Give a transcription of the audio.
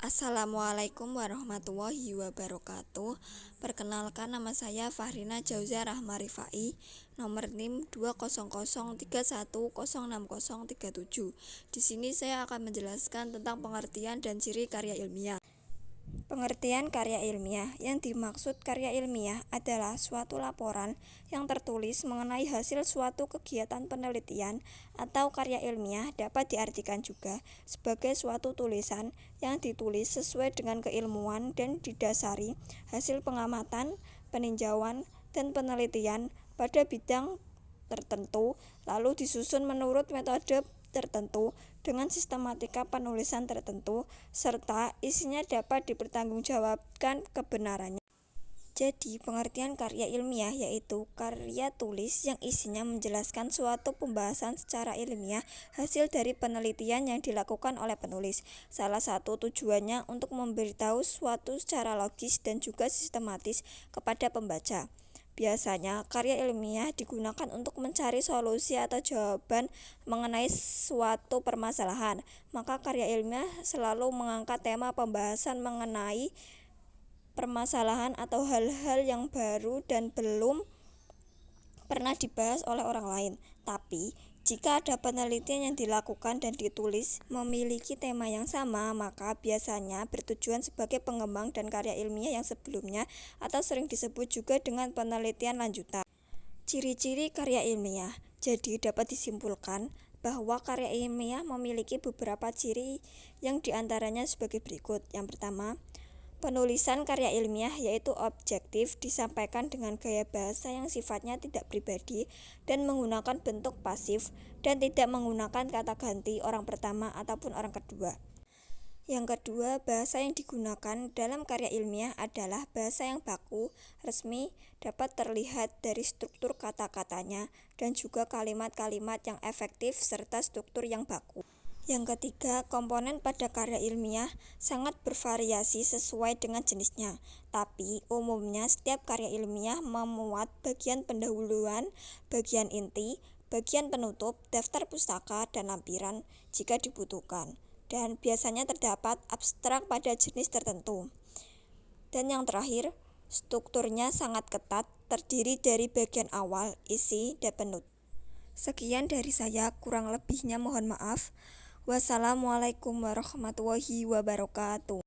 Assalamualaikum warahmatullahi wabarakatuh. Perkenalkan, nama saya Fahrina Jauza Rahma Rifai, nomor NIM 20031060037. Di sini saya akan menjelaskan tentang pengertian dan ciri karya ilmiah. Pengertian karya ilmiah: yang dimaksud karya ilmiah adalah suatu laporan yang tertulis mengenai hasil suatu kegiatan penelitian, atau karya ilmiah dapat diartikan juga sebagai suatu tulisan yang ditulis sesuai dengan keilmuan dan didasari hasil pengamatan, peninjauan, dan penelitian pada bidang tertentu, lalu disusun menurut metode tertentu dengan sistematika penulisan tertentu, serta isinya dapat dipertanggungjawabkan kebenarannya. Jadi, pengertian karya ilmiah yaitu karya tulis yang isinya menjelaskan suatu pembahasan secara ilmiah hasil dari penelitian yang dilakukan oleh penulis. Salah satu tujuannya untuk memberitahu suatu secara logis dan juga sistematis kepada pembaca. Biasanya, karya ilmiah digunakan untuk mencari solusi atau jawaban mengenai suatu permasalahan. Maka karya ilmiah selalu mengangkat tema pembahasan mengenai permasalahan atau hal-hal yang baru dan belum pernah dibahas oleh orang lain. Tapi, jika ada penelitian yang dilakukan dan ditulis memiliki tema yang sama, maka biasanya bertujuan sebagai pengembang dan karya ilmiah yang sebelumnya, atau sering disebut juga dengan penelitian lanjutan. Ciri-ciri karya ilmiah. Jadi dapat disimpulkan bahwa karya ilmiah memiliki beberapa ciri yang diantaranya sebagai berikut. Yang pertama, penulisan karya ilmiah yaitu objektif, disampaikan dengan gaya bahasa yang sifatnya tidak pribadi dan menggunakan bentuk pasif dan tidak menggunakan kata ganti orang pertama ataupun orang kedua. Yang kedua, bahasa yang digunakan dalam karya ilmiah adalah bahasa yang baku, resmi, dapat terlihat dari struktur kata-katanya dan juga kalimat-kalimat yang efektif serta struktur yang baku. Yang ketiga, komponen pada karya ilmiah sangat bervariasi sesuai dengan jenisnya, tapi umumnya setiap karya ilmiah memuat bagian pendahuluan, bagian inti, bagian penutup, daftar pustaka, dan lampiran jika dibutuhkan. Dan biasanya terdapat abstrak pada jenis tertentu. Dan yang terakhir, strukturnya sangat ketat, terdiri dari bagian awal, isi, dan penutup. Sekian dari saya, kurang lebihnya mohon maaf. Wassalamualaikum warahmatullahi wabarakatuh.